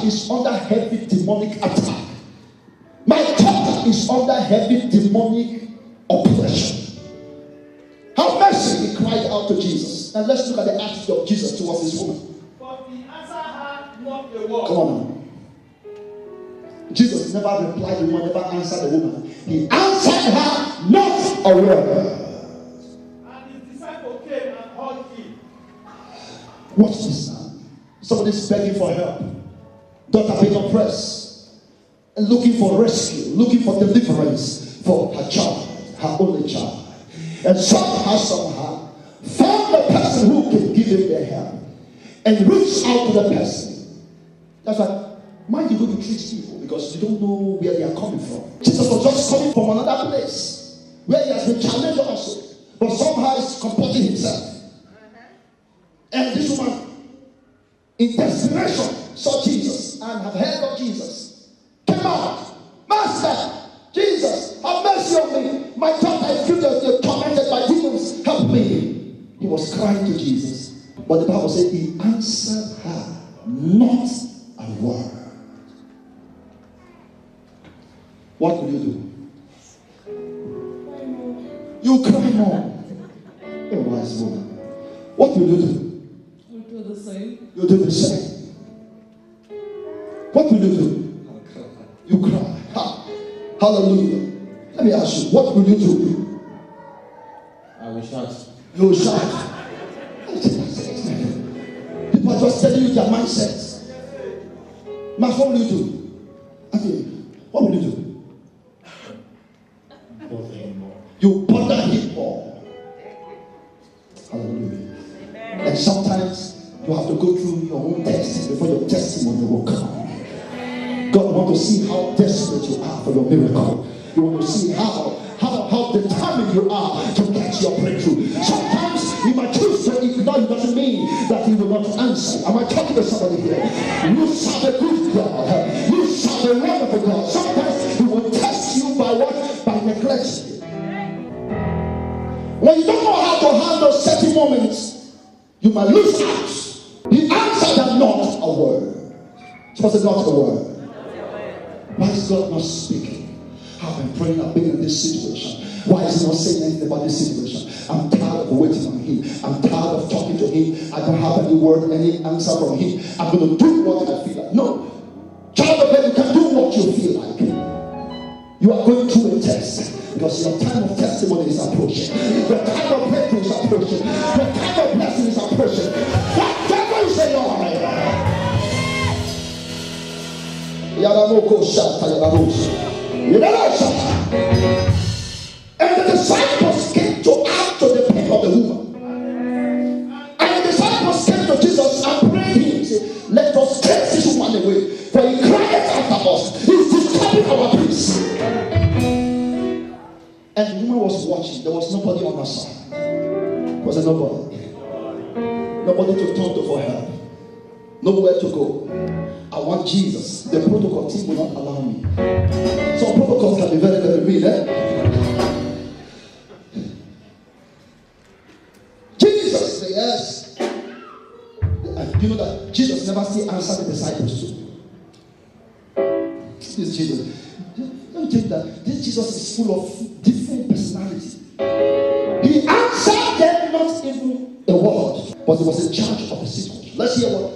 is under heavy demonic attack. My daughter is under heavy demonic oppression. Have mercy, he cried out to Jesus. And let's look at the attitude of Jesus towards this woman. But he answered her not a word. Come on now. Jesus never replied to the woman, never answered the woman. He answered her not a word. And his disciple came and hugged him. Watch this now. Somebody's begging for help. Daughter being oppressed. And looking for rescue. Looking for deliverance for her child. Her only child. And somehow found the person who can give him their help. And reached out to the person. That's why mind you go to treat people because you don't know where they are coming from. Jesus was just coming from another place where he has been challenged also. But somehow he's comporting himself. And this woman, in desperation, saw Jesus and have heard of Jesus. Came out. Master, Jesus, have mercy on me. My daughter is furiously tormented by demons. Help me. He was crying to Jesus. But the Bible said he answered her not a word. What will you do? You cry more. A wise woman. What will you do? You do the same. You do the same. What will you do? I'll cry. You cry. Ha. Hallelujah. Let me ask you, what will you do? I will shout. You will shout. People are just telling you their mindsets. Mas, what will you do? I mean, what will you do? Bother him more. You bother him more. Hallelujah. And sometimes you have to go through your own test before your testimony will come. God wants to see how desperate you are for your miracle. You want to see how determined you are to get your breakthrough. Sometimes he might choose to ignore you, doesn't mean that he will not answer. Am I talking to somebody here? You serve a good God. You serve a wonderful God. Sometimes he will test you by what? By neglecting you. When you don't know how to handle certain moments, you might lose out. He answered them not a word. Supposed to not a word. Why is God not speaking? I've been praying, I've been in this situation. Why is he not saying anything about this situation? I'm tired of waiting on him. I'm tired of talking to him. I don't have any word, any answer from him. I'm going to do what I feel like. No. Child of God, you can do what you feel like. You are going through a test because your time of testimony is approaching. Your time of breakthrough is approaching. Your time of blessing is approaching. Whatever you say, Lord. And the disciples came to add to the pain of the woman. And the disciples came to Jesus and prayed him, say, let us take this woman away, for he cried after us. He's disturbing our peace. And the woman was watching. There was nobody on her side. Was there nobody? Nobody to turn to for help. Nowhere to go. I want Jesus. The protocol team will not allow me. Some protocols can be very, very real. Jesus, yes. You know that Jesus never still answered the disciples too. This Jesus. Let me tell you that this Jesus is full of different personality. He answered them not even a word, but he was in charge of the situation. Let's hear what.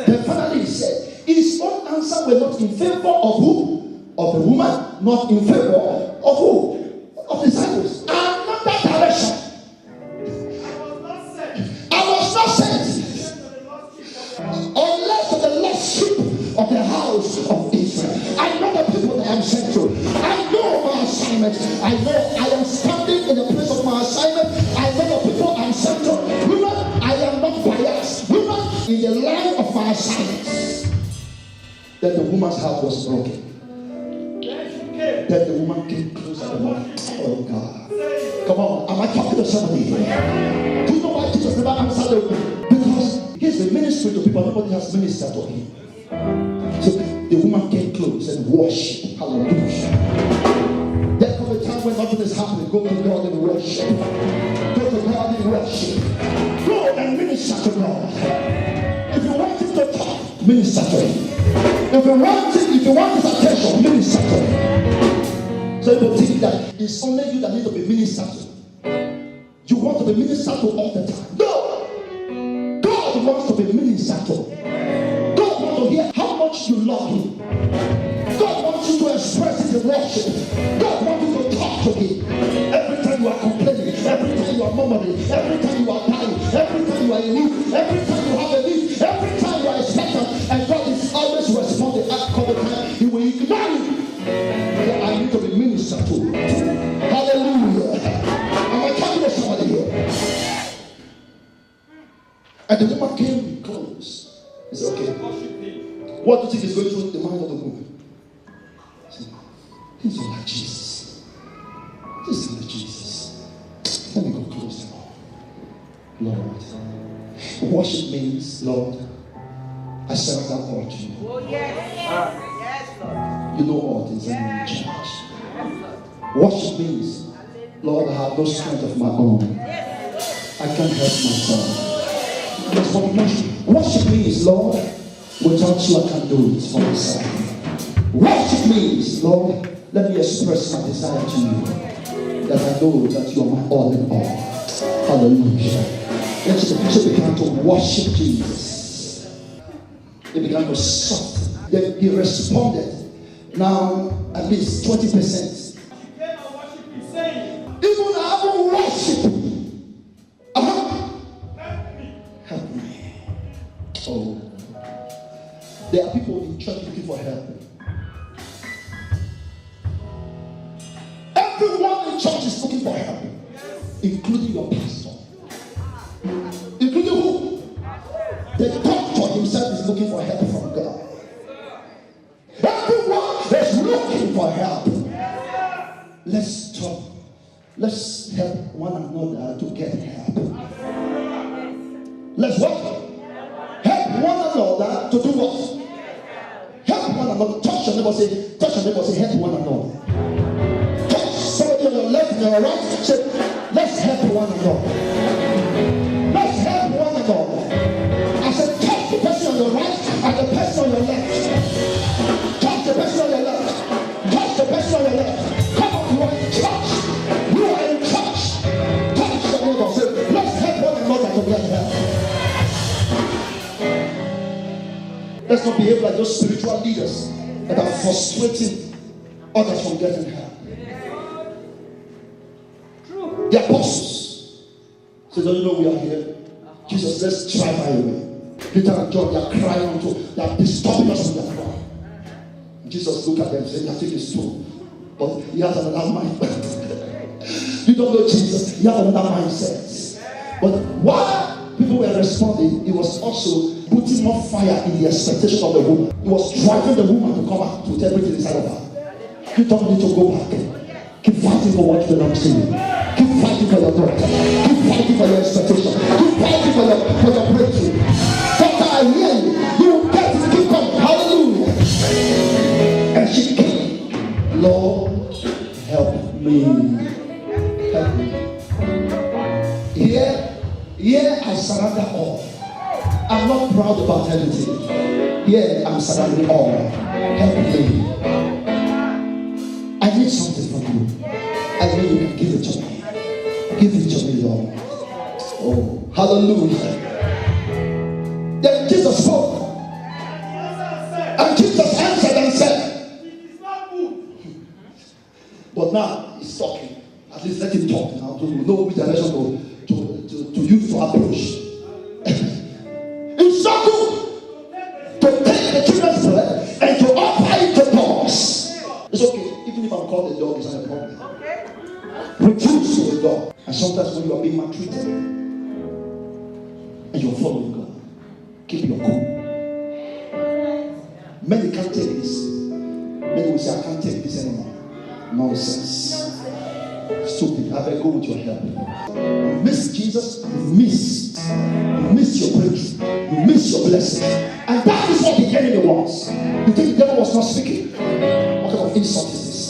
Then finally he said, his own answer were not in favor of who? Of the woman, not in favor of who? Of the disciples. Another direction. I was not sent. Unless to the lost sheep of the house of Israel. I know the people that I'm sent to. I know my assignment. I know I am standing in the place of my assignment. I know the people I'm sent to. Women, I am not biased. Women, in the line of my assignments. Then the woman's heart was broken. Then the woman came closer to me. Oh God. Come on, am I talking to somebody here? Do you know why Jesus never answered the woman? Because he's been ministering to people, nobody has ministered to him. So the woman came close and worship. Hallelujah. There comes a time when nothing is happening. Go to God and worship. Go to God and worship. Go and minister to God. If you want him to minister to him. If you want his attention, minister to him. So people think that it's only you that need to be ministered to. You want to be ministered to all the time. No! God wants to be ministered to. God wants to hear how much you love him. God wants you to express it in worship. God wants you to talk to him. Every time you are complaining, every time you are murmuring, every time you are dying, every time you are in need, every time you have a need, every time you are expectant, and God is always responding at all the time, he will ignore you. So I need to be ministered to. Hallelujah. Am I talking to somebody here? And the woman came close. He said, okay, what do you think is going through the mind of the woman? He's not like Jesus. This is like Jesus. Let me go close now. Lord. Worship means, Lord, I surrender all to you. Oh, yes. Yes, Lord. You know all things and you're in charge. Worship means, Lord, I have no strength of my own. I can't help myself. That's what worship. Worship means, Lord, without you I can't do it for myself. Worship means, Lord, let me express my desire to you, that I know that you are my all in all. Hallelujah. Let's begin to worship Jesus. They began to soft. He responded. Now, at least 20%. She came and worship you, saying, Even I will worship. help me. Help me. Oh. There are people in church looking for help. Everyone in church is looking for help, including your pastor. Including who? The doctor himself is looking for help from God. Everyone is looking for help. Let's talk. Let's help one another to get help. Let's what? Help one another to do what? Help one another. Touch your neighbor, say, help one another. Touch somebody on your left and your right, say, let's help one another. Let's help one another. I said, touch the person on your right and the person on your left. Touch the person on your left. Touch the person on your left. Come on, you are in touch. You are in touch. Touch the neighbor, say, let's help one another to get help. Let's not behave like those spiritual leaders that are frustrating others from getting help. The apostles said, don't you know we are here? Jesus, let's try by the way. Peter and John, they are crying unto, they are disturbing us with their cry. Jesus looked at them and said, I think it's true. But he has another mind. You don't know Jesus, he has another mindset. But while people were responding, he was also putting more fire in the expectation of the woman. He was driving the woman to come out with everything inside of her. You don't need to go back. Keep fighting for what belongs to you. Keep fighting for your daughter. Keep fighting for your expectation. Keep fighting for your breakthrough. Doctor, I hear you. You will get it. Keep coming. Hallelujah. And she came. Lord, help me. Help me. Here I surrender all. I'm not proud about anything. Here I'm surrendering all. Help me. I need something from you. I know you can give it to me. Give it to me, Lord. Oh, hallelujah. Then Jesus spoke. And Jesus answered and said, It is not good. but now he's talking. At least let him talk now to know which direction to use to approach. It's not good to take the children's bread and to offer it to dogs. It's okay, even if I'm called a dog, it's not a problem. Refuse to a dog. And sometimes when you are being maltreated and you're following God, keep your cool. Many can't take this. Many will say, I can't take this anymore. Nonsense. Stupid. I better go with your help. You miss Jesus, you miss your breakthrough, you miss your blessing. And that is what the enemy wants. You think the devil was not speaking? What kind of insult is this?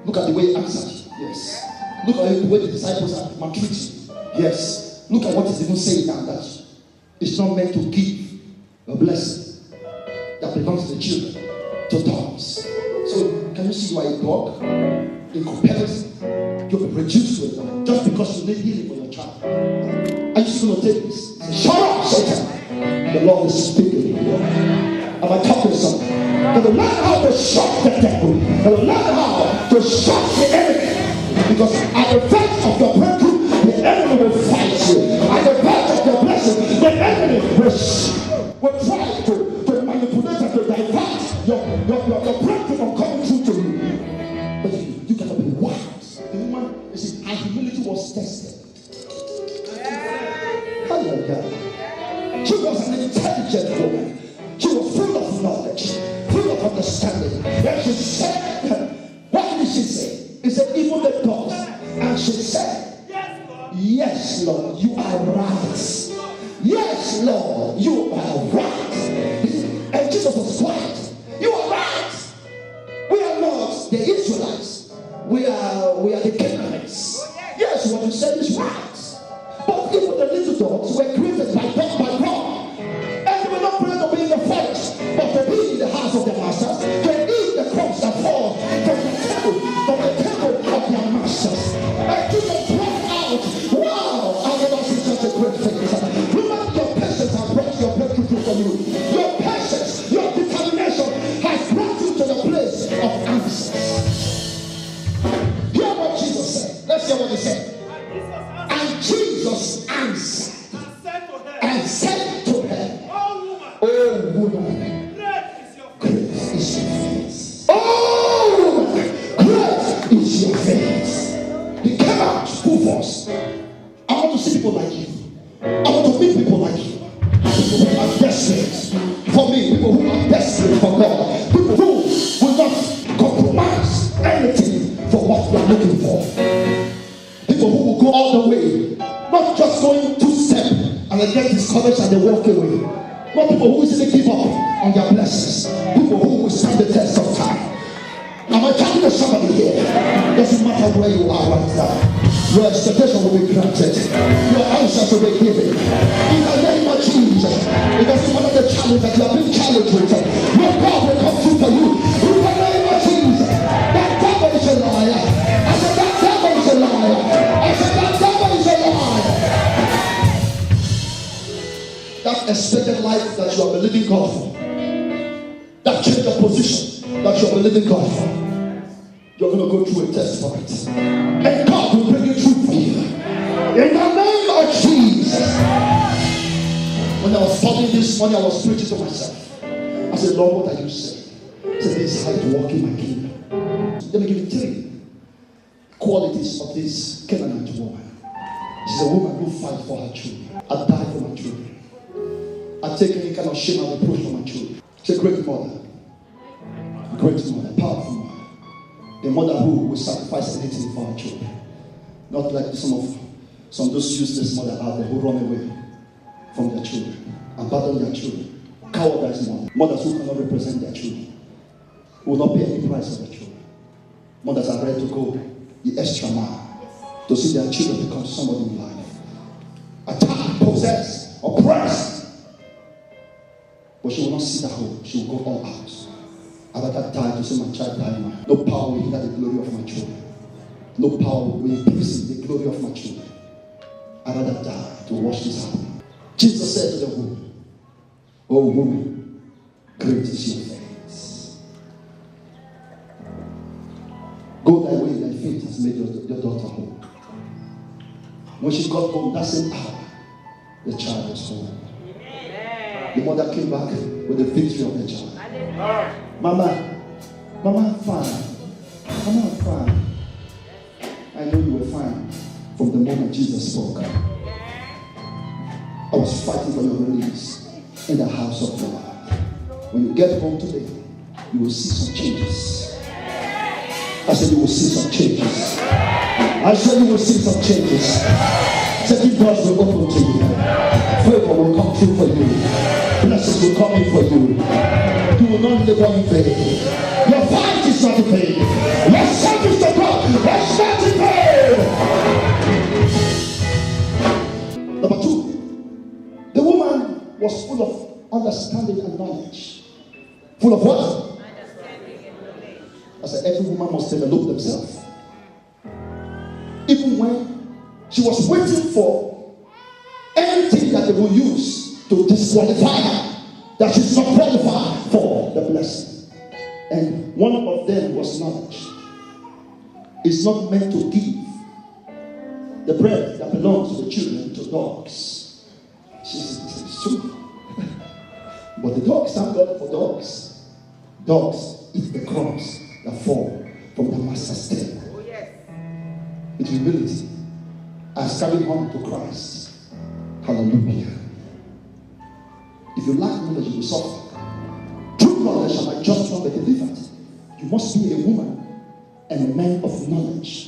Look at the way he answered. Yes. Look at the way the disciples are maltreating. Yes. Look at what he's even saying now, that it's not meant to give a blessing. that belongs to the children to dogs. So can you see you are a dog? In comparison, you'll be reduced to a dog just because you need healing for your child. Are you still going to take this? Shut up, Satan. The Lord is speaking. Am I talking to something? You will learn how to shock the devil. You will learn how to shock the enemy. Because at the verge of your breakthrough, the enemy will fight you. At the verge of your blessing, the enemy will try to manipulate and to divert your breakthrough from coming through to you. But you cannot be wise. The woman, you see, her humility was tested. Hallelujah. She was an intelligent woman. She was full of knowledge, full of understanding. And she said, what did she say? He said, even the dogs. And she said, yes, Lord, you are right. Yes, Lord, you are right. And Jesus was quiet. You are right. We are not the Israelites. We are the Canaanites. Yes, what you said is right. But even the little dogs were created by God. And they were not created to be in the forest, but to be in the house of their masters, to eat the crumbs that fall from the table of their masters. And Jesus brought out, wow, I never seen such a great thing. Remember, your patience has brought your breakthrough for you. Your patience, your determination has brought you to the place of answers. Hear what Jesus said. Let's hear what he said. And Jesus answered and said to her, oh woman, great is your faith. Oh woman, great is your faith. He came out full force. I want to see people like you. I want to meet people like you. People who are desperate for me. People who are desperate for God. People who will not compromise anything for what we are looking for. People who will go all the way, not just going 2 steps and then get discouraged and they walk away. Not people who easily give up on their blessings. People who will stand the test of time. Am I talking to somebody here? Doesn't matter where you are right now. Your expectation will be granted. Your answers will be given. In the name of Jesus. It doesn't matter the challenge that you have been challenged with. Your God will come through for you. In the name of Jesus. That devil is a liar. I said that devil is a liar. I said that devil is a liar. That expected life that you are believing God for. That change of position that you are believing God for. You're going to go through a test for it. And God will bring it through for you. In the name of Jesus. When I was studying this morning, I was preaching to myself. I said, Lord, what are you saying? I said, this is how to walk in my kingdom. Let me give you 3 qualities of this Canaanite woman. She's a woman who fights for her children. I die for my children. I take any kind of shame and reproach for my children. She's a great mother. Great mother, powerful mother. A mother who will sacrifice anything for her children. Not like some of those useless mothers out there who run away from their children, abandon their children. Cowardice mothers. Mothers who cannot represent their children. Who will not pay any price for their children. Mothers are ready to go the extra mile to see their children become somebody in life. Attacked, possessed, oppressed. But she will not sit at home. She will go all out. I rather die to see my child die. No power will hinder the glory of my children. No power will imprison the glory of my children. I rather die to watch this happen. Jesus said to the woman, oh woman, great is your faith. Go thy way, thy faith has made your daughter whole. When she got home that same hour, the child was home. The mother came back with the victory of the child. Mama, I'm fine. Mama, I'm fine. I know you were fine from the moment Jesus spoke. I was fighting for your release in the house of God. When you get home today, you will see some changes. I said you will see some changes. I said you will see some changes. Certain doors will open to you. Favor will come through for you. Blessings will come in for you. You will not live in vain. Your fight is not in vain. Your service to God is not in vain. Number 2, the woman was full of understanding and knowledge. Full of what? Understanding and knowledge. I said, every woman must develop themselves. Even when she was waiting for anything that they will use to disqualify her, that she's not qualified for the blessing. And one of them was knowledge. It's not meant to give the bread that belongs to the children to dogs. She said, it's true. But the dogs, thank God for dogs. Dogs eat the crumbs that fall from the master's table. Oh, yes. With humility, as carrying on to Christ. Hallelujah. If you lack knowledge, you will suffer. True knowledge shall my just one be delivered. You must be a woman and a man of knowledge.